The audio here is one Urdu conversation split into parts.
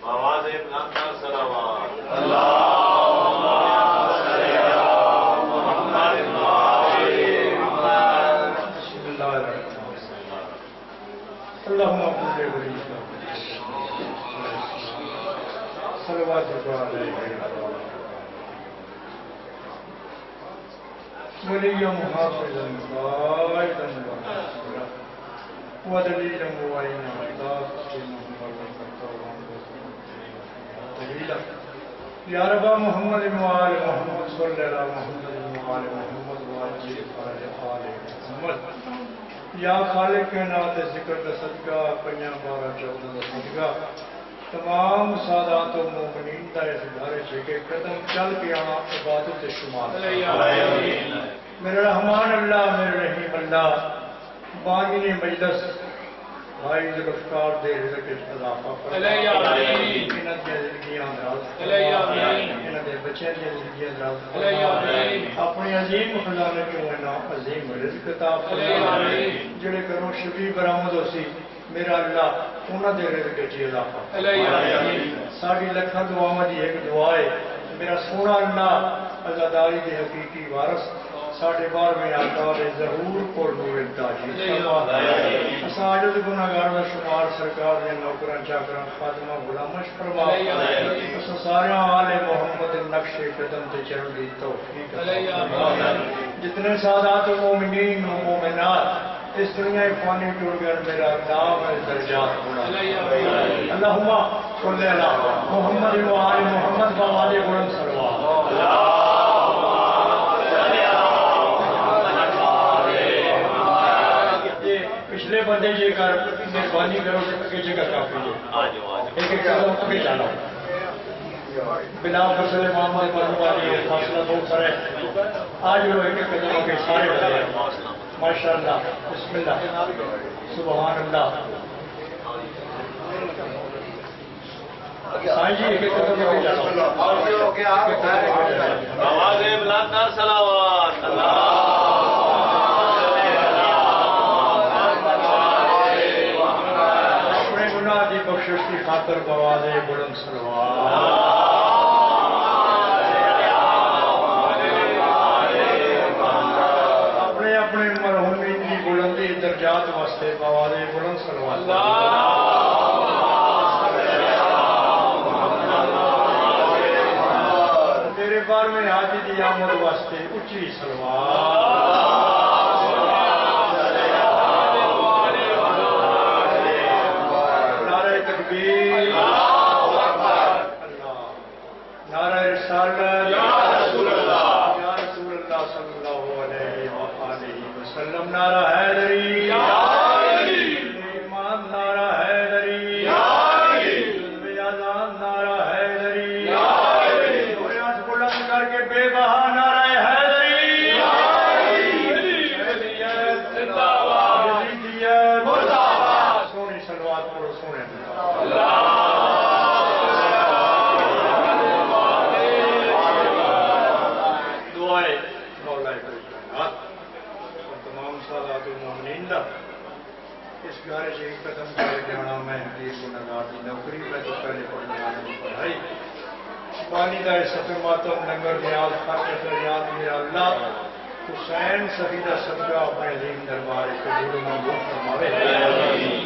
آواز بلند کر صلوات اللهم صل صلوات وليا محافظا قائدا ودليلا معينا يا رب محمد وآل محمد صل على محمد وآل محمد وآل محمد یا خالق کائنات ذکر کا صدقہ پنجا بارہ چودہ کا صدقہ تمام سادات و مومنین کا اس گھر چھے قدم چل کے آنا عبادت شمار میرے رحمان اللہ میرے رحیم اللہ بانی مجلس بھائی ذوالفقار دے رزق اضافہ فرما انہاں دی زندگیاں دراز انہاں دے بچے دی زندگیاں دراز اپنے عظیم خزانے کیوں انہاں عظیم رزق عطا فرما جڑے کرو شبی برآمد ہوسی میرا اللہ انہاں دے رزق وچ اضافہ ساڈی لکھاں دعاواں دی ایک دعا ہے میرا سونا اللہ عزاداری دے حقیقی وارث ساڑھے بار میں آقا ظہور پر نور تاجی اساں عاجز گناہگار و شمار سرکار دے نوکراں چاکراں خادماں غلامش فرما اساں سارے آل محمد نقش قدم تے چلن دی توفیق جتنے سادات و مومنین و مومنات اس دنیا فانی ٹوٹ گئے میرا نام ہے درجات بڑھا اللہم صلی اللہ محمد و آل محمد و آل بلند صلوات پچھلے بندے جی کر مہربانی کرو کہ اگے جگہ کافی ہے ایک ایک قدم اگے جانا بلا فصل محمد بنوانی فاصلہ بہت سارے آج وہ ایک ایک قدم اگے سارے بندے ماشاء اللہ بسم اللہ سبحان اللہ سائیں جی ایک ایک قدم اگے جانا آواز بلند کر صلوات بخشش کی خاطر بواز بلند صلوات اپنے اپنے مرحومین کی بلندی درجات واسطے بواز بلند صلوات تیرے بار میں حاجی دی آمد واسطے اچھی صلوات نعرہ رسالت یا رسول اللہ صلی اللہ علیہ وآلہ وسلم نعرہ حیدری یا علی ایمان نعرہ حیدری یا علی جذب اذان نعرہ حیدری یا علی بریاض بلند کر کے بے بہا نعرہ حیدری یا علی حیدریت زندہ باد یزیدیت مرد آباد سونی صلوات پڑھو سونے اللہ اس گھر سے ایک قدم چل جانا میں حقیق گناہگار دی نوکری میں تو پہلے پڑھنے والے کی پڑھائی پانی دا سفر ماتم لنگر نیاز خاطر فریاد میرا اللہ حسین سفیدہ صدقہ اپنے عظیم دربار قبول منظور فرماوے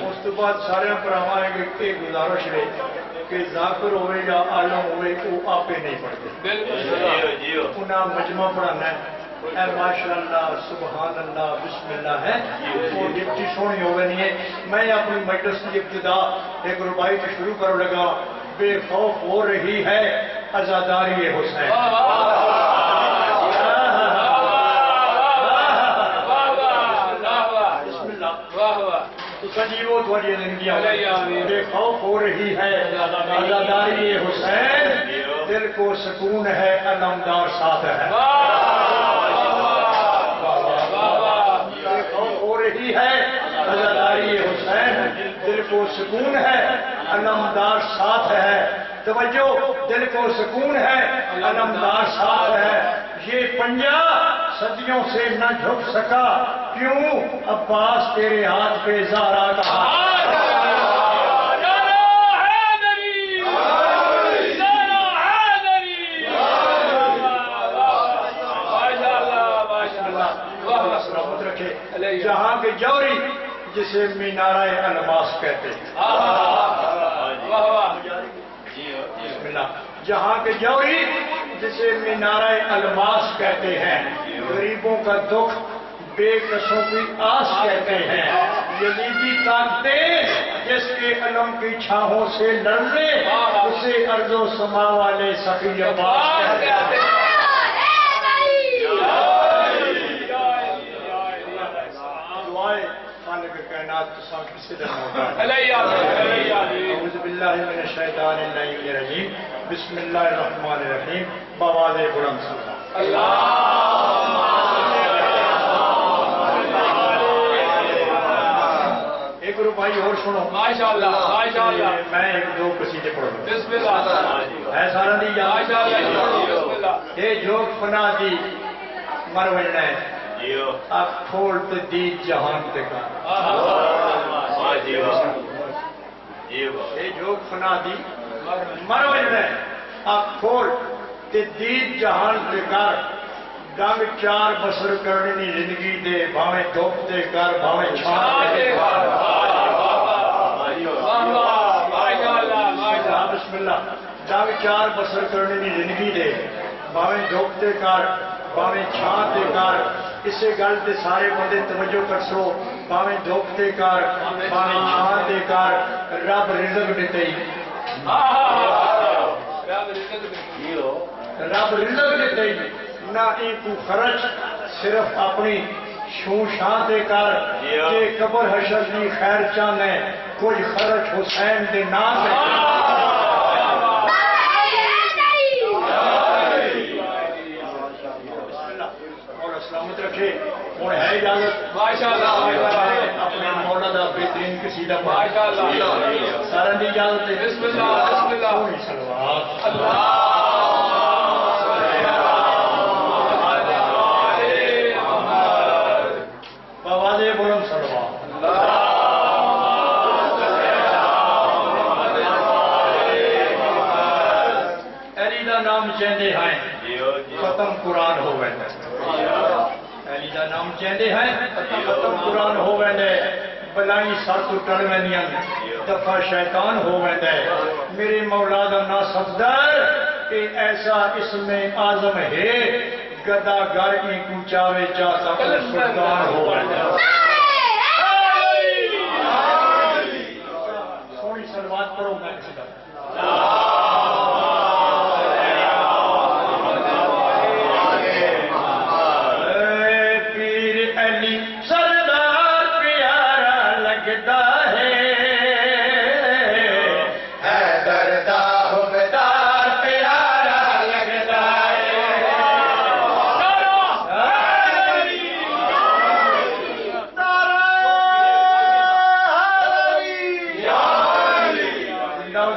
اس تو بعد سارے پراواں ہے کہ گزارش ہے کہ ذاکر ہوئے یا عالم ہوئے وہ آپے نہیں پڑھتے انہاں مجمع پڑھانا ہے اے ماشاءاللہ سبحان اللہ بسم اللہ ہے وہ ڈپٹی سونی ہوئے نہیں ہے میں اپنی مجلس کی ابتدا ایک ربائی سے شروع کرو لگا بے خوف ہو رہی ہے عزاداری حسین بسم اللہ سجیو تھوڑی زندگی بے خوف ہو رہی ہے عزاداری حسین دل کو سکون ہے علمدار ساتھ ہے رہی ہے عزاداری حسین دل کو سکون ہے علمدار ساتھ ہے توجہ دل کو سکون ہے علمدار ساتھ ہے یہ پنجا صدیوں سے نہ جھک سکا کیوں عباس تیرے ہاتھ پہ زہرا کہا جسے مینارہ الماس کہتے ہیں. بسم اللہ. جہاں کے جوہری جسے مینارہ الماس کہتے ہیں. غریبوں کا دکھ بے کسوں کی آس کہتے ہیں. یزیدی طاقتیں جس کے علم کی چھاہوں سے لڑنے اسے ارض و سما والے سخی عباس کہتے ہیں. دعائے خالق کائنات تساں کسی دن ہوگا. اعوذ باللہ من الشیطان الرجیم. بسم اللہ الرحمن الرحیم. بآواز بلند صدا. ایک روپائی اور سنو. ماشاءاللہ ماشاءاللہ. میں ایک دو قصیدے پڑھوں. بسم اللہ. ہے سارا دی یاد. ماشاءاللہ. اے جو فنا دی مروڑنا ہے جیو آپ کھول تے دی جہان تے کا. جیو جیو اے جو فنا دی مروڑنا ہے آپ کھول تے دی جہان تے کر. ڈنگ چار بسر کرنے دی زندگی دے بھاویں دھوپ دے کر بھاویں چھان دے کر. بسم اللہ. ڈنگ چار بسر کرنے دی زندگی دے بھاویں دھوپ دے کر بھاویں چھان دے کر. اسے گل تے سارے بندے توجہ کر سو. بھاویں دھوپ دے کر بھاویں چھان دے کر رب رزق دیتے ہی. رب رزق دیتے ہی نہ ان کو خرچ صرف اپنی شو شان دے کر. کہ قبر حشر دی خیر چاہنے کچھ خرچ حسین دے نام دے. مولا سلامت رکھے. ہوں ہے اجازت اپنے مولا دا بہترین قصیدہ ماشاءاللہ. سارا دی اجازت ہے. بسم اللہ بسم اللہ. سونی صلوات. بآواز بلند صلوات. علی دا نام چہندے ہیں ختم قرآن ہو گئے. علی دا نام چہندے ہیں ختم قرآن ہو گئے. بلائی سر تو ٹر ویندیاں دفعہ شیطان ہو گئے. میرے مولا دا نا صفدر کہ ایسا اس میں اعظم ہے گدا گر کی کوچاوے چاہتا سلطان ہو گئے. سونی سلوات پڑھو میں کسی طرح. پیر علی سردار پیارا لگتا ہے. حیدر دا حکمدار پیارا لگتا ہے.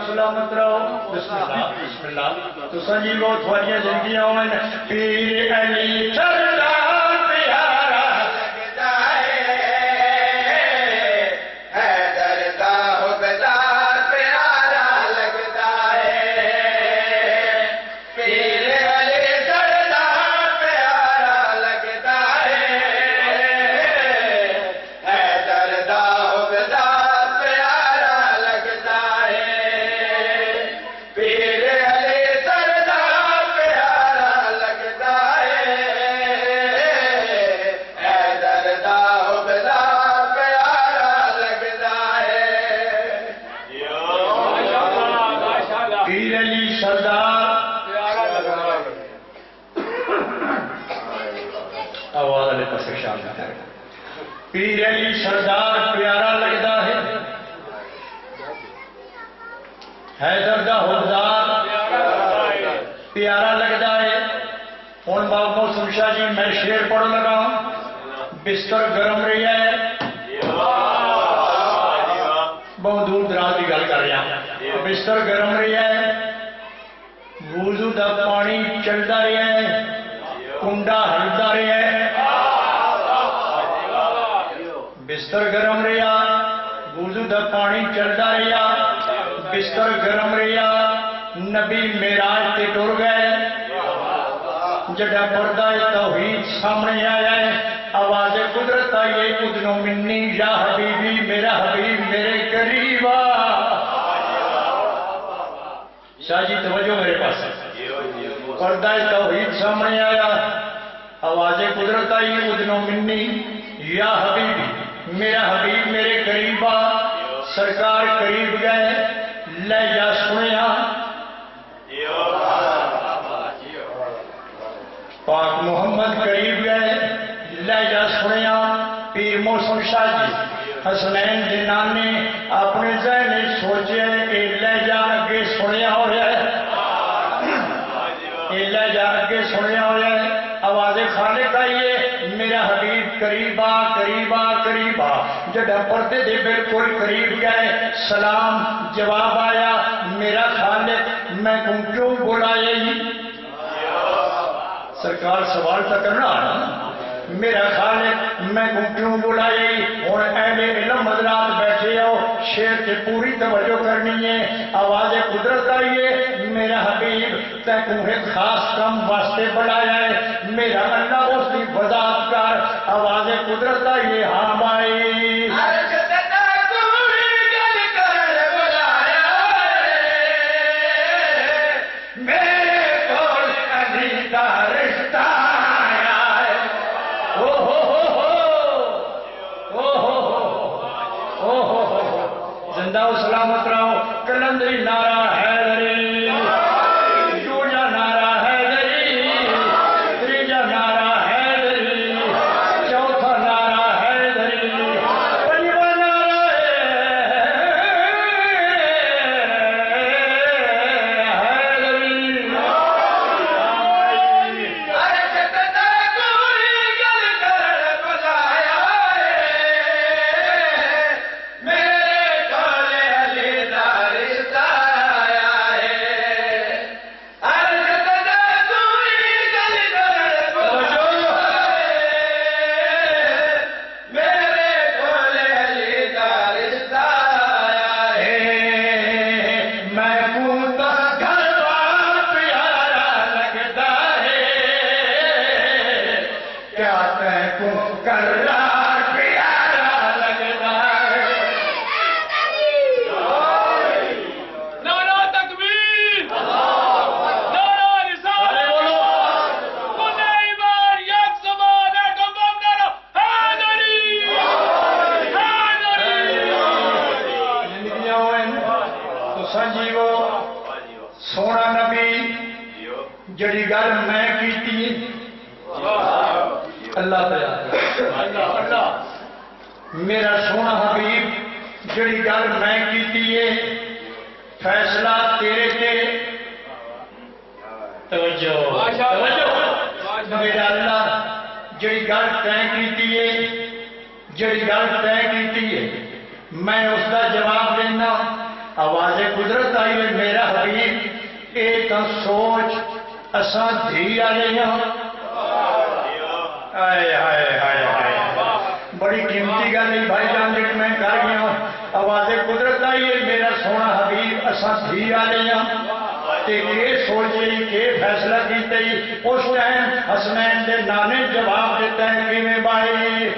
سلامت رہو. بسم اللہ بسم اللہ. تو سنجی وہ تھوڑی زندگیاں ہوئے. پیر علی سردار پیارا لگتا ہے. حیدر دا حکمدار پیارا لگتا ہے. پیر علی سردار پیارا لگتا ہے. حیدر دا حکمدار پیارا لگتا ہے. پیر علی سردار پیارا لگتا ہے. حیدر دا حکمدار پیارا لگتا ہے. ماشاءاللہ. پیر علی سردار آواز علی پس شامل ہے. پیر علی سردار پیارا لگتا ہے. حیدر دا حکمدار پیارا لگتا ہے. ہوں باب موسم شاہ جی میں شیر پڑھ لگا ہوں. بستر گرم رہا ہے. بہت دور دراز کی گل کر رہا. بستر گرم رہا ہے. وضو دا پانی چلتا رہا ہے. کنڈا ہلتا رہا ہے. بستر گرم رہا. وضو دا پانی چلتا رہا. بستر گرم رہا. نبی معراج تے ٹر گئے. جڑا پردہ توحید سامنے آیا ہے. آواز قدرت آئیے ادنو منی یا حبیبی میرا حبیب میرے قریب آ شاہ جی توجہ میرے پاس پردہ توحید سامنے آیا آواز قدرت آئی ادنو منی یا حبیبی میرا حبیب میرے قریب آ سرکار قریب گئے لہجہ سنیا پاک محمد قریب گئے لہجہ سنیا پیر موسم شاہ جی حسنین دے نانے اپنے ذہن سوچے کہ لہجہ اگے سنیا ہو رہا ہے یہ لہجہ اگے سنیا ہو رہا ہے آواز خالق آئیے میرا حبیب قریب آ قریب آ قریب آ جب پردے دے بالکل قریب گئے سلام جواب آیا میرا خالق میں تم کیوں بلائے سرکار سوال تک کرنا میرا خالق میں تم کیوں بلائے اور اہل علم حضرات بیٹھے ہو شیر سے پوری توجہ کرنی ہے آواز قدرت آئیے میرا حبیب تے تمہیں خاص کم واسطے بلایا ہے میرا اللہ اس کی وضاحت کر آواز قدرت آئیے ہاں بھائی زندہ و سلامت رہو کلندری نعرہ حیدری دوجا نعرہ حیدری تیجا نعرہ حیدری چوتھا نعرہ حیدری پنجواں نعرہ سونا نبی جڑی گل میں کیتی اللہ تعالی میرا سونا حبیب جڑی گل میں کیتی ہے فیصلہ تیرے تے توجہ میرا اللہ جڑی گل طے کیتی ہے جڑی گل طے کیتی ہے میں اس کا جواب دینا آواز قدرت آئی ہے میرا حبیب ایک سوچ اساں دھی والے ہاں آئے ہائے ہائے ہائے بڑی قیمتی گل نہیں بھائی جان جی میں کر گیا آواز قدرت آئی ہے میرا سونا حبیب اساں دھی والے ہاں تے یہ سوچے کہ فیصلہ کیتے اس ٹائم حسنین دے نانے جواب دیتا ہے کہ میں بھائی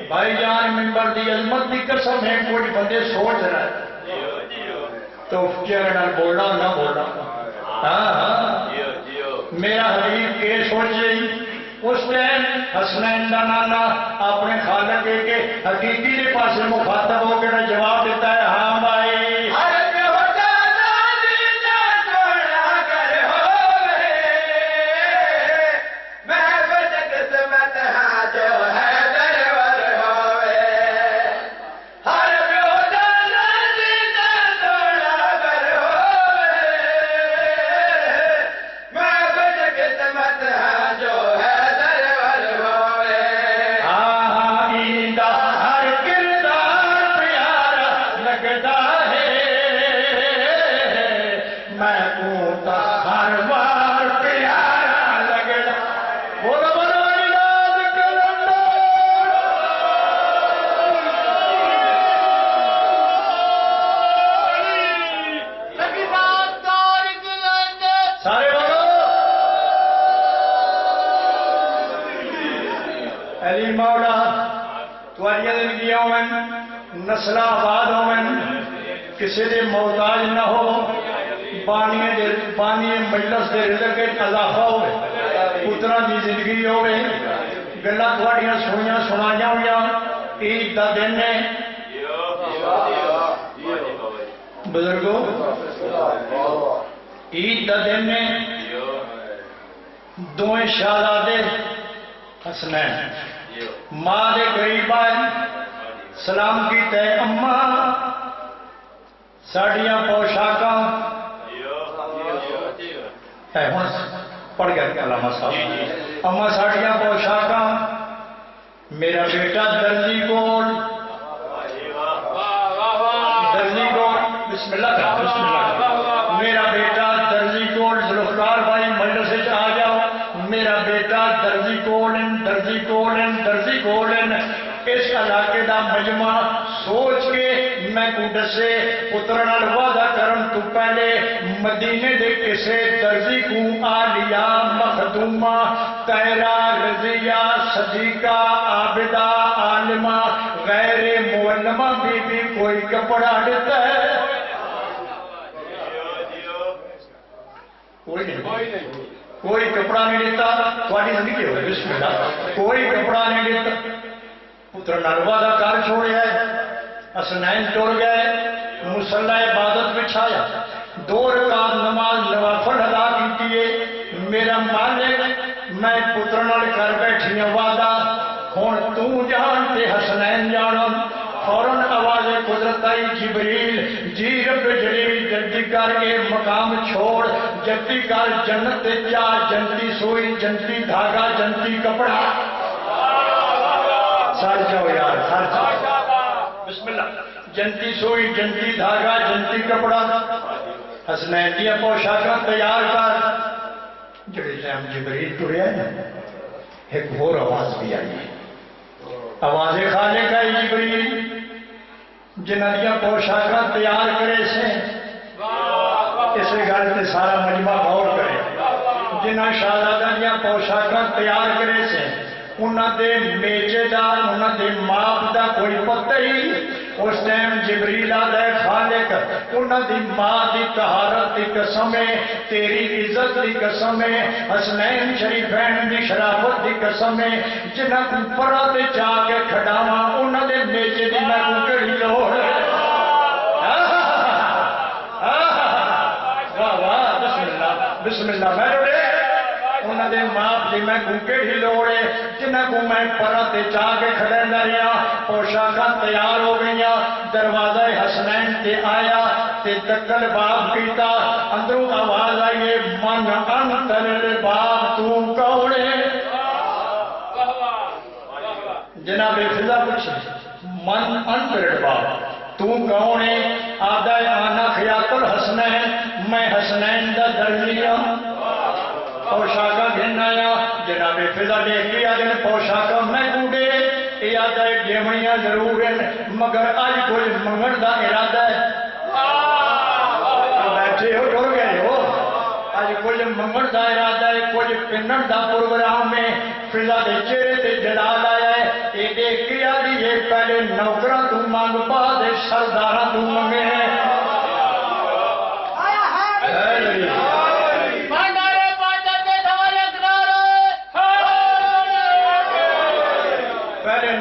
بھائی جان منبر دی عظمت دی قسم ہے کوئی بندے سوچ رہا ہے تو چہرے بولنا نہ بولنا ہاں ہاں میرا حبیب کے سوچے اس ٹائم حسنین دا نانا اپنے خالق کے حقیقی کے پاس مخاطب ہو کے جواب دیتا ہے ہاں بھائی ہر کردار سارے بولو علی مولا تواریاں زندگیاں ہوئن نسل آباد ہوئن کسی دے محتاج نہ ہو بانی مجلس دے رزق کے اضافہ ہوئے پترا دی زندگی ہوئے گلا تواریاں سنیاں سنائیاں ہویا عید دا دن ہے بزرگوں عید دا دن ہے دوئے شہزادے حسنین ماں دے غریب آئے سلام کی تے اماں ساڑیاں پوشاکاں پڑھ گیا علامہ صاحب اماں ساڑیاں پوشاکاں میرا بیٹا درزی کول بسم اللہ کا بسم اللہ کا میرا بیٹا درزی کول ذوالفقار بھائی مجلس سے آ جاؤ میرا بیٹا درزی کولن اس علاقے دا مجمع سوچ کے میں کو دسے پترنا وعدہ کرن تو پہلے مدینے دے کسے درزی کو آلیا مخدومہ تیرا رضیہ صدیقہ عابدہ عالمہ غیر معلمہ بھی کوئی کپڑا دیتا ہے کوئی کپڑا نہیں دیتا تھوڑی زندگی ہوئے بسم اللہ کوئی کپڑا نہیں دیتا پتر نلوا دا کار چھوڑیا ہے حسنین ٹر گئے مصلی عبادت بچھایا 2 رکعت نماز نوافل ادا کیتی ہے میرا مالک میں پتر نال کر بیٹھی وعدہ ہن تو جان تے حسنین جان فوراً آواز قدرت آئی جبریل جی رب جلیل جلدی کر کے مقام چھوڑ جلدی کر جنت جا جنتی سوئی جنتی دھاگا جنتی کپڑا سر جاؤ یار سر جاؤ بسم اللہ جنتی سوئی جنتی دھاگا جنتی کپڑا حسنین دیا پوشاکاں تیار کر جڑے ٹائم جبریل ٹریا ہے ایک اور آواز بھی آئی ہے آواز خالق ہے جبریل جنہ دیا پوشاکاں تیار کرے سے اسے گھر سے سارا مجمع غور کرے جنہ شہزادہ دیا پوشاکاں تیار کرے سے انہاں دے میچے دا انہاں دے ماپ دا کوئی پتہ ہی اس ٹائم جبریل آدھے خالق انہاں دی ماں دی طہارت دی قسم ہے تیری عزت دی قسم ہے حسنین شریفین دی شرافت دی قسم ہے جنہاں کو پرا دے جا کے کھڑاواں انہاں دے میچے دی میں کو کڑی لوڑ بسم اللہ میں روڑے انہاں دے ماپ دی میں کو کڑی لوڑے جنہاں کو میں پرا دے جا کے کھڑے لریا پوشاکاں تیار ہو گئیا دروازہ حسنین تے آیا تے دکل باب کیتا اندروں آواز آئیے من انتر باب تو کوڑے جناب فضا پوچھے من انتر باب تو کوڑے آدھا آنا خیات الحسنین میں حسنین دا درجیہ پوشاکا گھنایا جناب فضا دیکھ لیا جن پوشاکا میں گوڑے یہ آدھا جیمنیاں ضرور ہیں مگر آج کوئی منگڑ دا ارادہ ہے بیٹھے ہو ڈر گئے ہو آج کوئی منگڑ دا ارادہ ہے کوئی پنڑ دا پروگرام میں فضا دے چہرے تے جلال آیا ہے یہ دیکھ لیا دیئے پہلے نوکرہ تو مانگ پا دے سردارہ تو منگے ہیں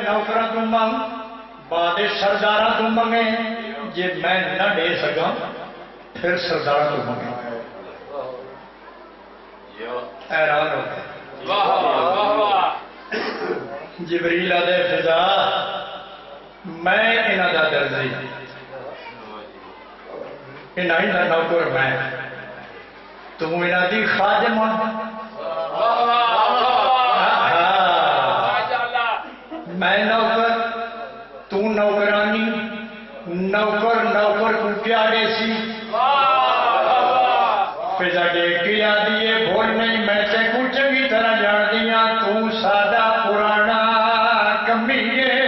نوکرہ تو مانگ بعد سردارہ تو منگے یہ میں نہ دے سکا پھر سردارہ تو منگے ایران ہو جبریل آدھے فضا میں انہاں دا درزی انہاں دا نوکر میں تو انہاں دی خادم میں نوکر تو نوکرانی نوکر کو پیارے سی فضا دیکھ کے آدھی ہے بھول نہیں میں سے کو چنگی طرح جان دیا تو سادہ پرانا کمی ہے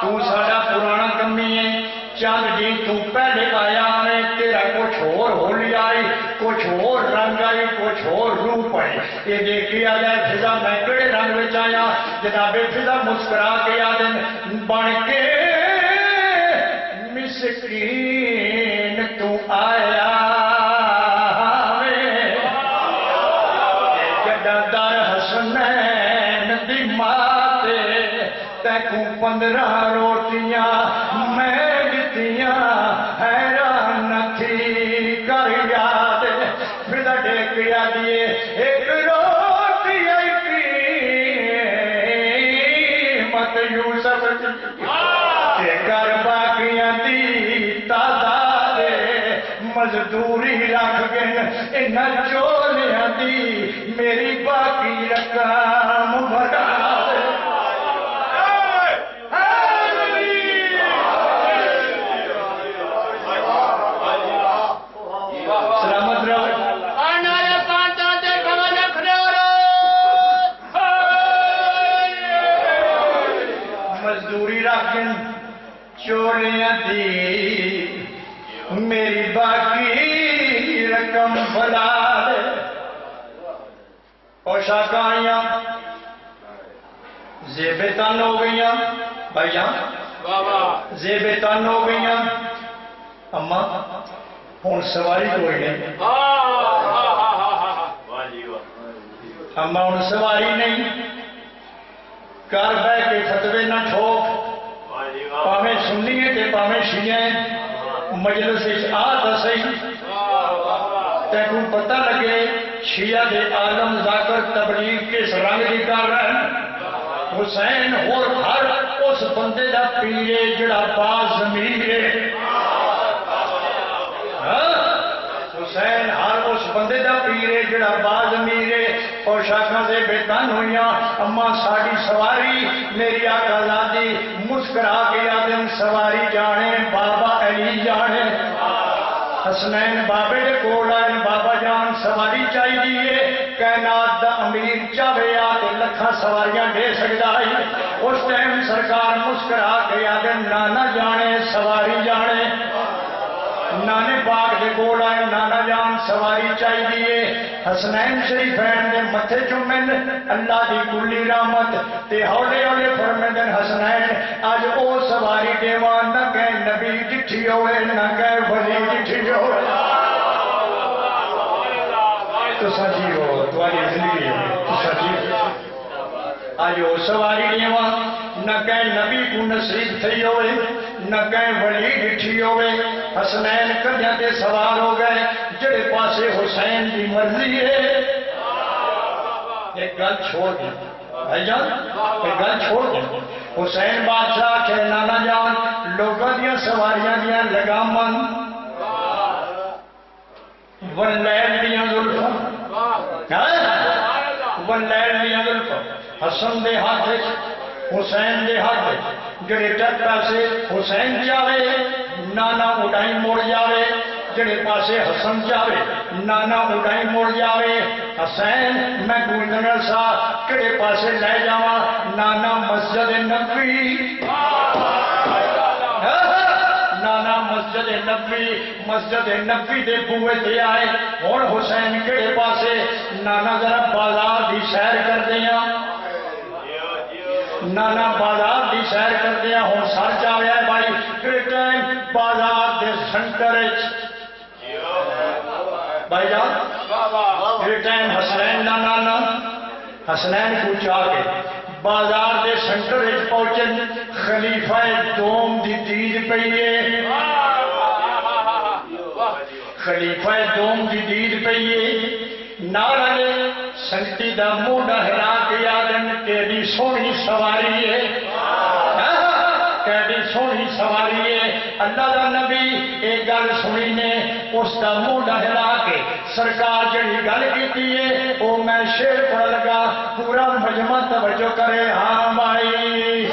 تو سادہ پرانا کمی ہے چاند جی تو پہلے آیا ہے کچھ اور رنگ آئی کچھ اور روپ آئی یہ دیکھی آ جائے فضا میں کڑے رنگ میں آیا جناب فضا مسکرا کے آدن بن کے مسکین تو آیا جدر حسنین دی ماتے تیکوں 15 روٹیاں میں دتیاں حیران تھی کر یاد فضا ڈیک یادیے ایک روٹی قیمت یوسف کے گھر باقیاں دی تعداد مزدوری رکھ گئے انہاں چولیاں دی میری باقی رقم بھرا سلامت رہو مزدوری رکھن چولیاں دی میری باقی رقم بھلا دے پوشاک آئیاں زیبیں تن ہو گئیاں بھائیاں زیبیں تن ہو گئیاں اما ہون سواری کوئی نہیں اما ہون سواری نہیں کار بے کے فتوے نہ ٹھوک پاویں سنیے تے پاویں شیعہ مجلس آتا صحیح تیکوں پتہ لگے شیعہ دے عالم ذاکر تبلیغ کس رنگ دی کر رہے ہیں حسین اور ہر اس بندے دا پیرے جڑا باز ضمیرے حسین ہر اس بندے دا پیرے جڑا باز ضمیرے پوشاکاں سے بےتن ہوئیاں اما ساڑی سواری میری آقا لادی مسکرا کے آدم سواری جانے بابا علی جانے حسنین بابے دے کول آئے بابا جان سواری چاہیے کائنات دا امیر چاہے آتے لکھا سواریاں دے سکتا ہے اس ٹائم سرکار مسکرا کے آدم نانا جانے سواری جانے نانے باغ دے کول آئے نانا جان سواری چاہیے حسنین شریفین دے متھے چومن اللہ دی کلی رحمت تے ہولے ہولے فرمیندن حسنین آج او سواری دیوان نہ کہ نبی جٹھی ہوئے نہ کہ ولی جٹھی ہوئے تو سچی ہو تمہاری زندگی ہو تو سچی ہو آج او سواری دیوان نہ کہ نبی کو نصیب تھی ہوئے نہ کہیں ولی ڈٹھی ہوئے حسنین کدیاں تے سوار ہو گئے جڑے پاسے حسین دی مرضی ہے ایک گل چھوڑ دیں بھائی جان ایک گل چھوڑ دیں حسین بادشاہ کے نانا جان لوگوں دیا سواریاں دیا لگامن واللیل دیا ظلفہ واللیل دیا ظلفہ حسن دے ہاتھ حسین دے ہاتھ جڑے ٹک پاسے حسین جاوے نانا اڈائی موڑ جاوے جڑے پاسے حسن جاوے نانا اڈائی موڑ جاوے حسین میں گولڈنر سا کڑے پاسے لے جاواں نانا مسجد نبوی نانا مسجد نبوی دے بوئے دے آئے اور حسین کڑے پاسے نانا ذرا بازار دی سیر کر دیاں نانا بازار دی سیر کر دیا ہوں سر چاہیا ہے بھائی پھر ٹائم بازار دے سنٹر بھائی جان پھر ٹائم حسنین نانا حسنین کو چاہ کے بازار دے سنٹر پہنچن خلیفہ دوم دی دید پہیے خلیفہ دوم دی دید پہیے نارے سنگتی دا موڈا ہلا کے آدن کیڑی سونی سواری ہے کیڑی سونی سواری ہے اللہ دا نبی ایک گل سنی نے اس دا موڈا ہلا کے سرکار جڑی گل کیتی ہے وہ میں شعر پڑھ لگا پورا مجمع توجہ کرے ہاں بھائی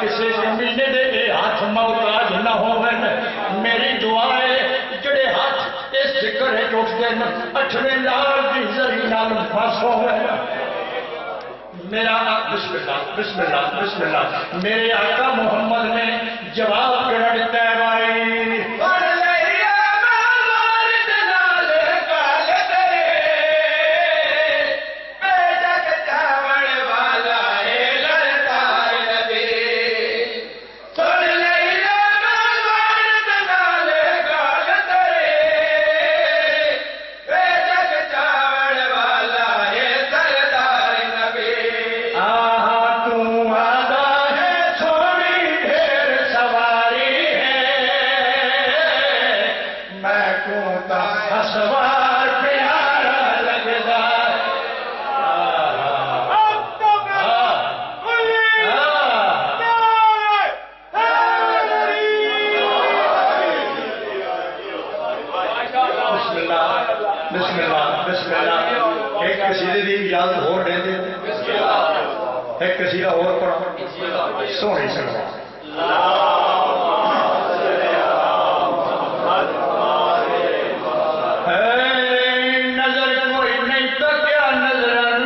کسی کمینے دے ہاتھ محتاج نہ ہوون میری اس ذکر ہے جو دن اٹھویں لال دی زری نال بس ہو گیا میرا بسم اللہ بسم اللہ بسم اللہ میرے آقا محمد نے جواب کر دیتا ہے بھائی سونی سلوات نظر کوئی نہیں تو کیا نظرن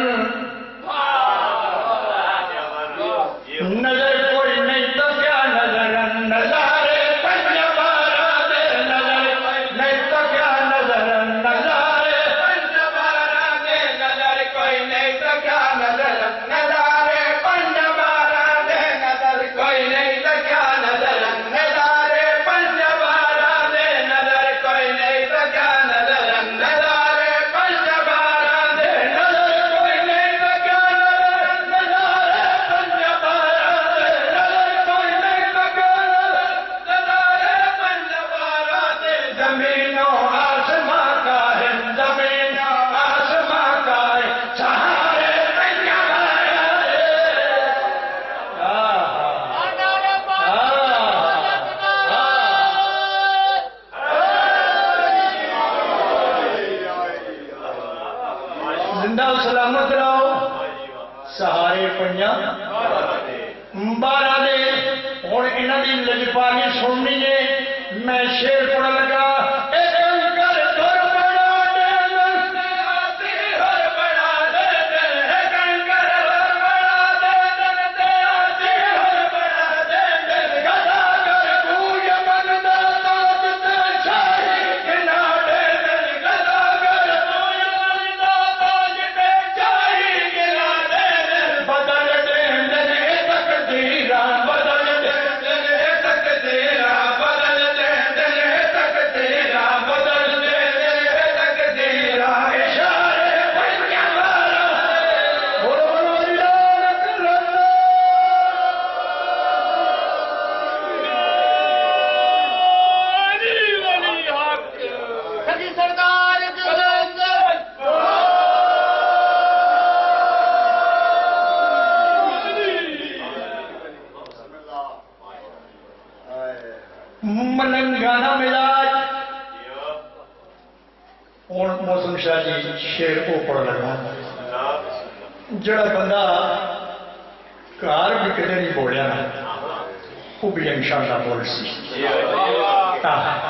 نظر کوئی نہیں تو کیا نظرن نظارے پنج بارہ دے نظر نہیں تو کیا نظرن نظارے پنج بارہ دے نظر کوئی نہیں تو کیا نظرن نظارے پنج بارہ دے نظر کوئی نہیں تو کیا نظرن نظارے پنج بارہ دے نظر کوئی نہیں تو کیا نظرن نظارے پنج بارہ دے نظر کوئی نہیں تو کیا نظرن نظارے پنج بارہ دے نظر کوئی نہیں تو کیا نظارے پنج بارہ دے زمین و آسماں کا ہے زمین و آسماں کا ہے سہارے پنج بارہ دے زندہ و سلامت رہو سہارے پنجا بارہ دے اور انہاں دی لجپانی سننی ہے میں شیر پڑھ لگا اے کنکر دور بڑا دے دل سے آتی ہر بڑا دے دل اے کنکر دور بڑا دے دل سے آتی ہر بڑا دے دل گدا کر کوئی بندہ تاج تے شاہی گنا دے دل گدا کر کوئی بندہ تاج تے شاہی گنا دے دل بدل دے دل تقدیراں بدل دے دل تقدیراں بدل دے دل تقدیراں بدل دے دل تقدیراں اشارے پنج بارہ بولو بولو اللہ سجی سرکار ملنگانہ مزاج اور موسم شاہ جی شیر کو پڑھ لگا جڑا بندہ کار بھی کدے نہیں بولیا نا وہ بھی انشاءاللہ بول سی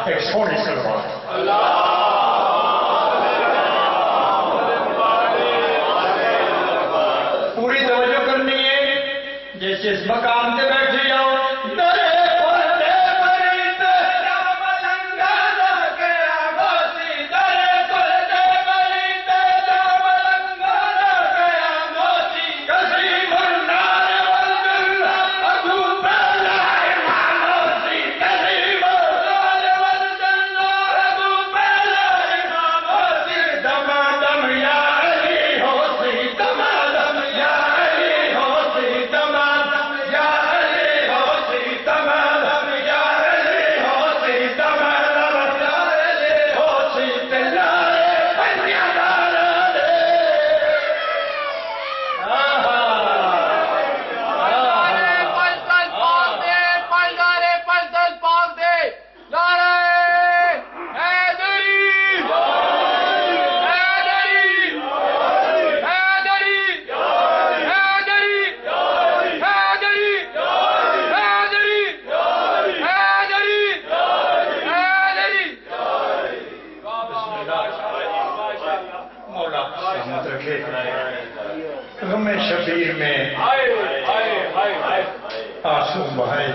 ایک سونی سلوات پوری توجہ کرنی ہے جیسے اس مقام سے بیٹھ جاؤ درے پردے بری تیرا ملنگانہ کے آغوزی درے پردے بری تیرا ملنگانہ کے آغوزی کسی مرنار والدلہ ابو پہلا اماموزی کسی مرنار والدلہ ابو پہلا اماموزی دما دم یا علی ہوسی دما دم یا علی ہوسی دما دم یا علی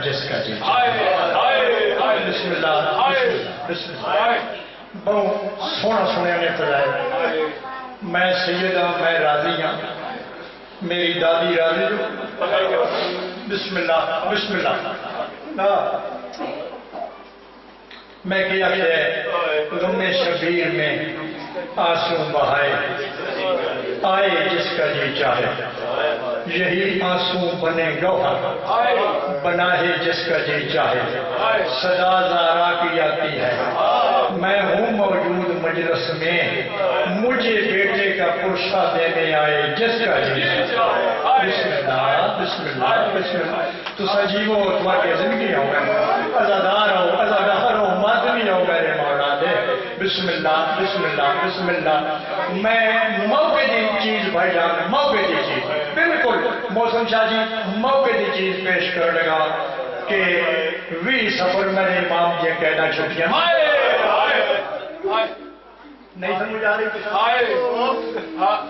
جس کا جی ہائے بسم اللہ بسم اللہ بہت سونا سنیا نے فضائے میں سیدہ میں راضی ہوں میری دادی راضی جو بسم اللہ بسم اللہ میں کیا کہ غم شبیر میں آنسو بہائے آئے جس کا جی چاہے یہی آنسو بنے گوہر بنا ہے جس کا جی چاہے صدا زارا کی آتی ہے میں ہوں موجود مجلس میں مجھے بیٹے کا پرسہ دینے آئے جس کا جی بسم اللہ بسم اللہ بسم اللہ تو سجیو تمہاری زندگی ہو ازادار ہو ازادار ہو مادمی ہو میرے مولا دے بسم اللہ بسم اللہ بسم اللہ میں موقع دی چیز بھائی جان موقع دی چیز بالکل موسم شاہ جی موقع دی چیز پیش کر لگا کہ وی سفر میرے امام یہ کہنا چھٹیاں نہیں سمجھ آ رہی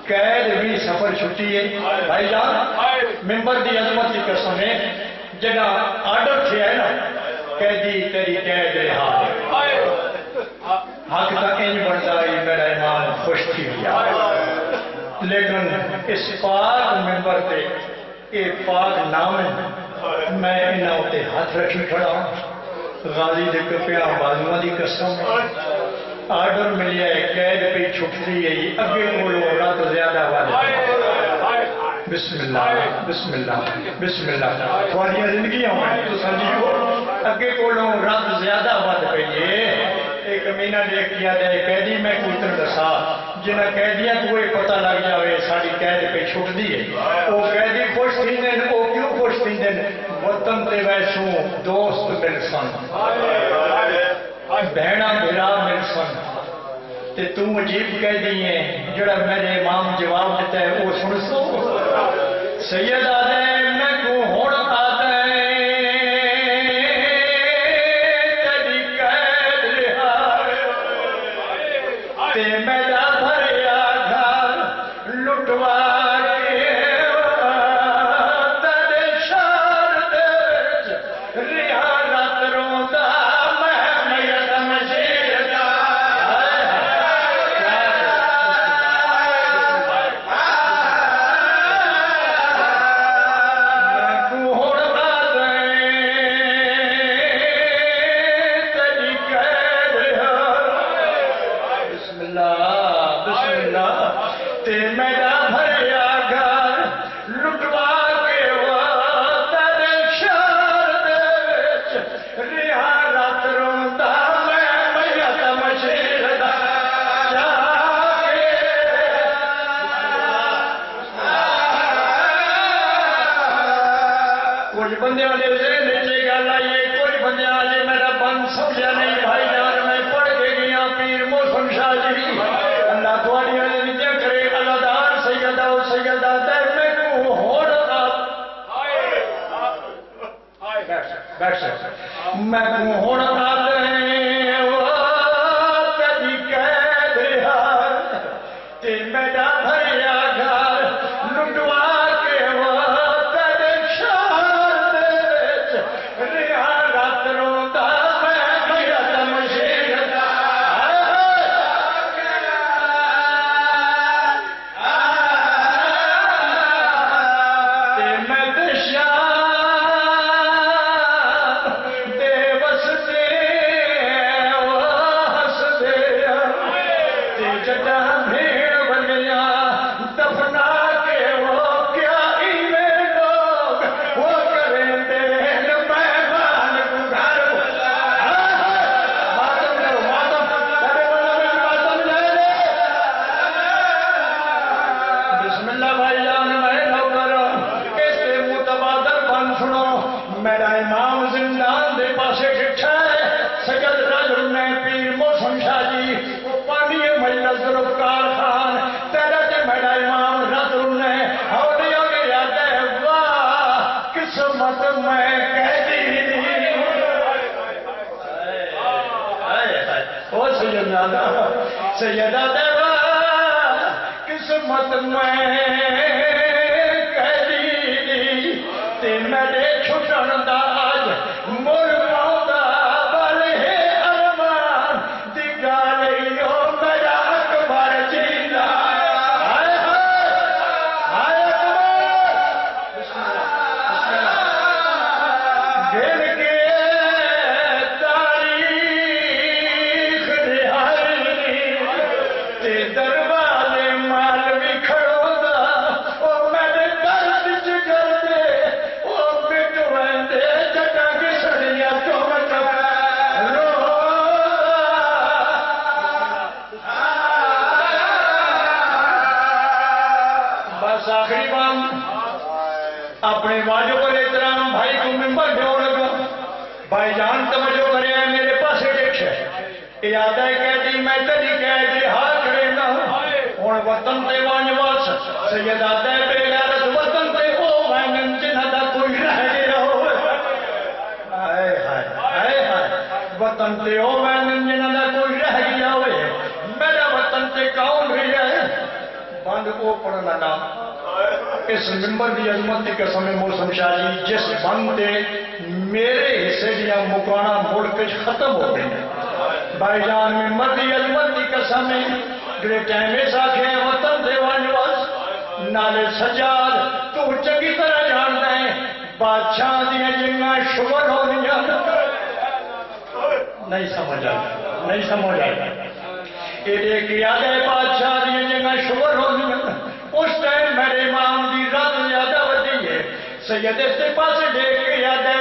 قید بھی سفر چھٹی ہے بھائی جان ممبر دی عظمت کی قسم ہے جگہ آرڈر تھے ہے نا قیدی تیری قید رہا حق تک انج بڑھتا ہے میرا امام خوش تھی گیا لیکن اس پاک ممبر پہ یہ پاک نام ہے میں انہاں ہوتے ہاتھ رکھی کھڑا ہوں غازی دے کپیاں بازوہ دی قسم آرڈر ملی ہے قید پہ چھٹتی ہے اگے کولو رات زیادہ والے بسم اللہ بسم اللہ بسم اللہ تھوڑی زندگیاں ہوئے تو سمجھو اگے کولو رات زیادہ واد پئیے ایک مہینہ دیکھ کیا جائے قیدی میں کوئی دسا جنہ قیدیاں کو یہ پتہ لگ جاوے ساری قید پہ چھٹ دی ہے وہ قیدی خوش تھی دیں وہ کیوں خوش تھی دیں وطن تے ویسوں دوست مل سن بہنا بھرا مل سن تے تم عجیب کہہ دیئے جڑا میرے امام جواب دیتا ہے وہ سن سو سید آدھے میں کو ہون آدھے تیری قید رہا تے میرا بھریا گھر لٹوا کے تیرے شار دے رہا رات روندا بندے والے نیچے گل آئیے کوئی بندے والے میرا بند سمجھا نہیں بھائی جان میں پڑھ کے گیا پیر موسم شاہ جی اللہ تھوڑی والے نیچے کرے اللہ دار سیدہ و سیدہ در میں کو ہون بیٹھ سکتا میں کو ہون آتے ہیں کدی قید رہا تے میرا بھریا گھر لٹوا کے میرا امام زندان دے پاسے ٹھٹھا ہے سجد رجل میں پیر موسم شاہ جی وہ پانی مجلس گرفتار خان تیرا تے میرا امام رجل نے اولیاء کے یاد ہے واہ قسمت میں قیدی او سیدہ دے واہ قسمت میں قیدی تے میرے چھٹن دا آج یاد ہے کہتی میں تیری کہہ جہاد کرے نا ہوں وطن تے ون وس سیدہ دے بے غیرت وطن تے او وینن جنہاں دا کوئی رہ گیا ہوئے ہائے ہائے ہائے ہائے وطن تے او وینن جنہاں دا کوئی رہ گیا ہوئے میرا وطن تے کون بھی ہے بند کو پڑھنا نام اس ممبر دی عظمت کی قسم موسم شاہ جی جس بند تے میرے حصے دیا مکانا ملک ختم ہو گئی بھائی جان ممبر دی عظمت کی قسم جڑے ٹائم اس آکھے وطن دے ون وس نالے سجاد تو چنگی طرح جانتا ہے بادشاہ دیا جنگاں شمر ہو دیا نہیں سمجھ آئی نہیں سمجھ آئی یہ دیکھ یاد ہے بادشاہ دیا جنگاں شمر ہو دیا اس ٹائم میرے امام دی رات زیادہ ودی ہے سید اس کے پاس دیکھ کے یاد ہے